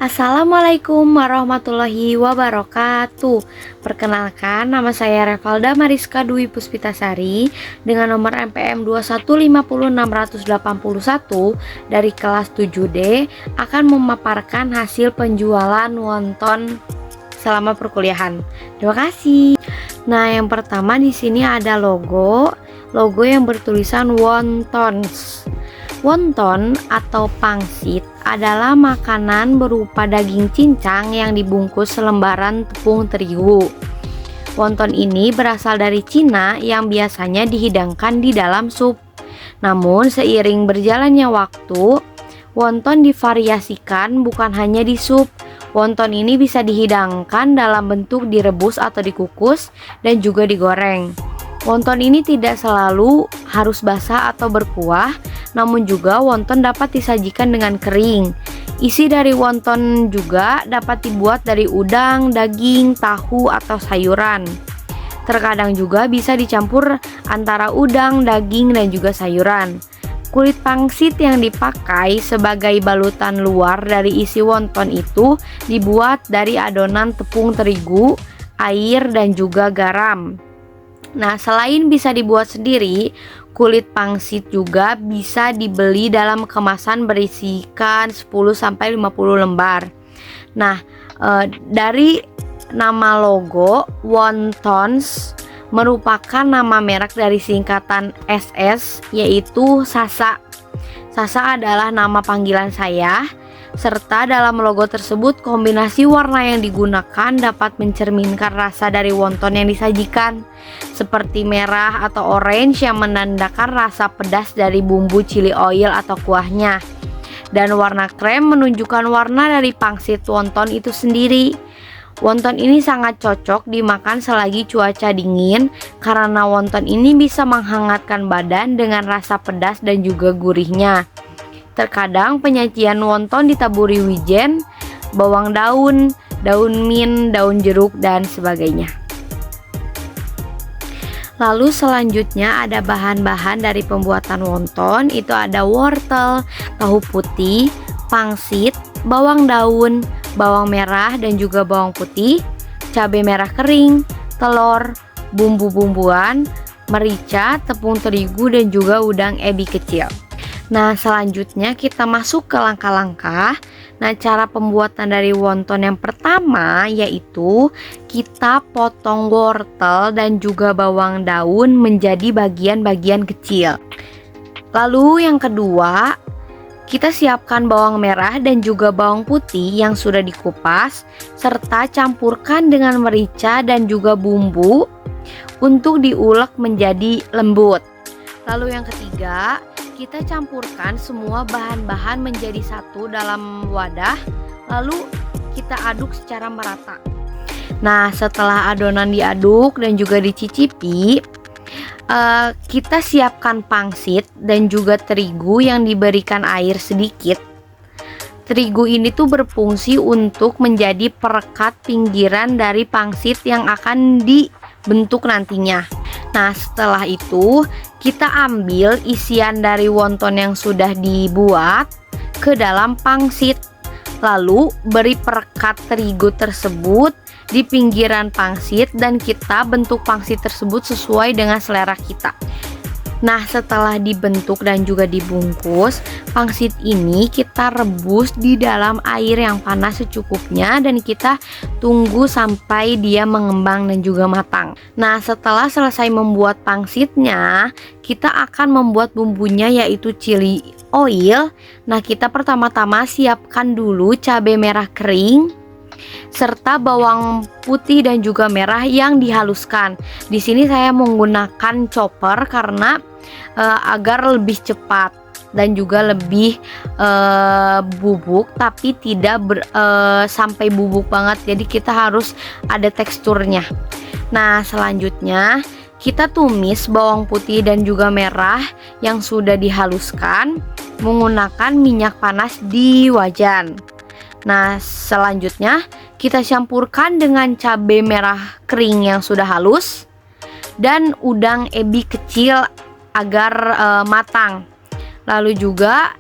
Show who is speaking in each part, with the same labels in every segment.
Speaker 1: Assalamualaikum warahmatullahi wabarakatuh. Perkenalkan, nama saya Revalda Mariska Dwi Puspitasari dengan nomor NPM 2150681 dari kelas 7D akan memaparkan hasil penjualan wonton selama perkuliahan. Terima kasih. Nah, yang pertama di sini ada logo yang bertulisan wontons. Wonton atau pangsit adalah makanan berupa daging cincang yang dibungkus selembaran tepung terigu. Wonton ini berasal dari Cina yang biasanya dihidangkan di dalam sup. Namun seiring berjalannya waktu, wonton divariasikan bukan hanya di sup. Wonton ini bisa dihidangkan dalam bentuk direbus atau dikukus dan juga digoreng. Wonton ini tidak selalu harus basah atau berkuah, namun juga wonton dapat disajikan dengan kering. Isi dari wonton juga dapat dibuat dari udang, daging, tahu, atau sayuran. Terkadang juga bisa dicampur antara udang, daging, dan juga sayuran. Kulit pangsit yang dipakai sebagai balutan luar dari isi wonton itu dibuat dari adonan tepung terigu, air, dan juga garam. Nah, selain bisa dibuat sendiri, kulit pangsit juga bisa dibeli dalam kemasan berisikan 10-50 lembar. Nah, dari nama logo wontons merupakan nama merek dari singkatan SS, yaitu Sasa. Sasa adalah nama panggilan saya. Serta dalam logo tersebut kombinasi warna yang digunakan dapat mencerminkan rasa dari wonton yang disajikan, seperti merah atau orange yang menandakan rasa pedas dari bumbu chili oil atau kuahnya, dan warna krem menunjukkan warna dari pangsit wonton itu sendiri. Wonton ini sangat cocok dimakan selagi cuaca dingin karena wonton ini bisa menghangatkan badan dengan rasa pedas dan juga gurihnya. Terkadang penyajian wonton ditaburi wijen, bawang daun, daun mint, daun jeruk, dan sebagainya. Lalu selanjutnya ada bahan-bahan dari pembuatan wonton, itu ada wortel, tahu putih, pangsit, bawang daun, bawang merah dan juga bawang putih, cabai merah kering, telur, bumbu-bumbuan, merica, tepung terigu, dan juga udang ebi kecil. Nah, selanjutnya kita masuk ke langkah-langkah. Nah, cara pembuatan dari wonton yang pertama yaitu kita potong wortel dan juga bawang daun menjadi bagian-bagian kecil. Lalu yang kedua, kita siapkan bawang merah dan juga bawang putih yang sudah dikupas, serta campurkan dengan merica dan juga bumbu untuk diulek menjadi lembut. Lalu yang ketiga, kita campurkan semua bahan-bahan menjadi satu dalam wadah, lalu kita aduk secara merata. Nah, setelah adonan diaduk dan juga dicicipi, kita siapkan pangsit dan juga terigu yang diberikan air sedikit. Terigu ini tuh berfungsi untuk menjadi perekat pinggiran dari pangsit yang akan dibentuk nantinya. Nah, setelah itu kita ambil isian dari wonton yang sudah dibuat ke dalam pangsit. Lalu beri perekat terigu tersebut di pinggiran pangsit dan kita bentuk pangsit tersebut sesuai dengan selera kita. Nah, setelah dibentuk dan juga dibungkus, pangsit ini kita rebus di dalam air yang panas secukupnya dan kita tunggu sampai dia mengembang dan juga matang. Nah, setelah selesai membuat pangsitnya, kita akan membuat bumbunya yaitu chili oil. Nah, kita pertama-tama siapkan dulu cabai merah kering serta bawang putih dan juga merah yang dihaluskan. Di sini saya menggunakan chopper karena agar lebih cepat dan juga lebih bubuk, tapi tidak sampai bubuk banget. Jadi kita harus ada teksturnya. Nah, selanjutnya kita tumis bawang putih dan juga merah yang sudah dihaluskan menggunakan minyak panas di wajan. Nah, selanjutnya kita campurkan dengan cabai merah kering yang sudah halus dan udang ebi kecil agar matang. Lalu juga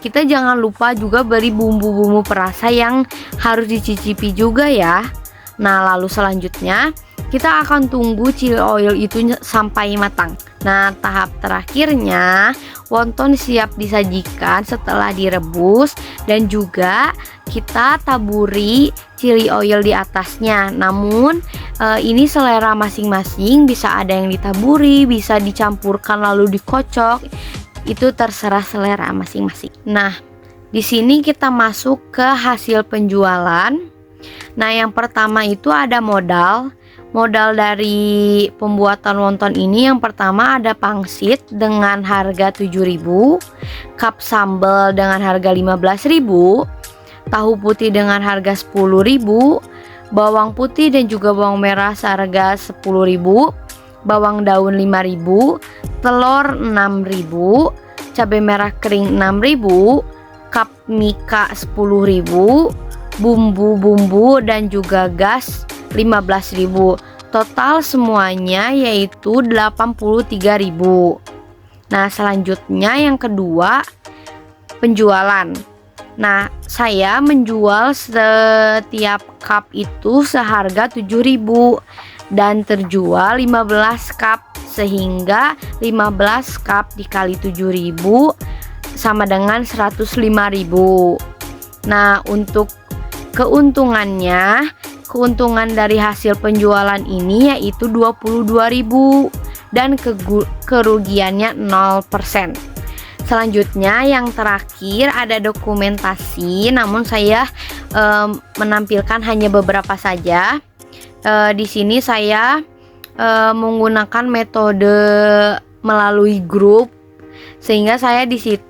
Speaker 1: kita jangan lupa juga beri bumbu-bumbu perasa yang harus dicicipi juga ya. Nah, lalu selanjutnya kita akan tunggu chili oil itu sampai matang. Nah, tahap terakhirnya wonton siap disajikan setelah direbus, dan juga kita taburi chili oil di atasnya. Namun ini selera masing-masing, bisa ada yang ditaburi, bisa dicampurkan lalu dikocok. Itu terserah selera masing-masing. Nah, di sini kita masuk ke hasil penjualan. Nah, yang pertama itu ada modal. Modal dari pembuatan wonton ini yang pertama ada pangsit dengan harga 7.000, cup sambal dengan harga 15.000, tahu putih dengan harga 10.000, bawang putih dan juga bawang merah seharga 10.000, bawang daun 5.000, telur 6.000, cabai merah kering 6.000, cup mika 10.000, bumbu-bumbu dan juga gas 15.000. Total semuanya yaitu 83.000. Nah, selanjutnya yang kedua, penjualan. Nah, saya menjual setiap cup itu seharga 7.000 dan terjual 15 cup, sehingga 15 cup dikali 7.000 sama dengan 105.000. Nah, untuk keuntungan dari hasil penjualan ini yaitu 22.000 dan kerugiannya 0%. Selanjutnya yang terakhir ada dokumentasi, namun saya menampilkan hanya beberapa saja. Di sini saya menggunakan metode melalui grup, sehingga saya di situ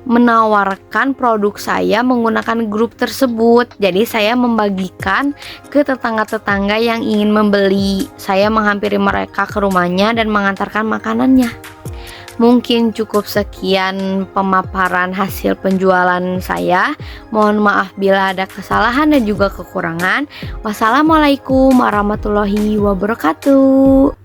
Speaker 1: menawarkan produk saya menggunakan grup tersebut. Jadi saya membagikan ke tetangga-tetangga yang ingin membeli. Saya menghampiri mereka ke rumahnya dan mengantarkan makanannya. Mungkin cukup sekian pemaparan hasil penjualan saya. Mohon maaf bila ada kesalahan dan juga kekurangan. Wassalamualaikum warahmatullahi wabarakatuh.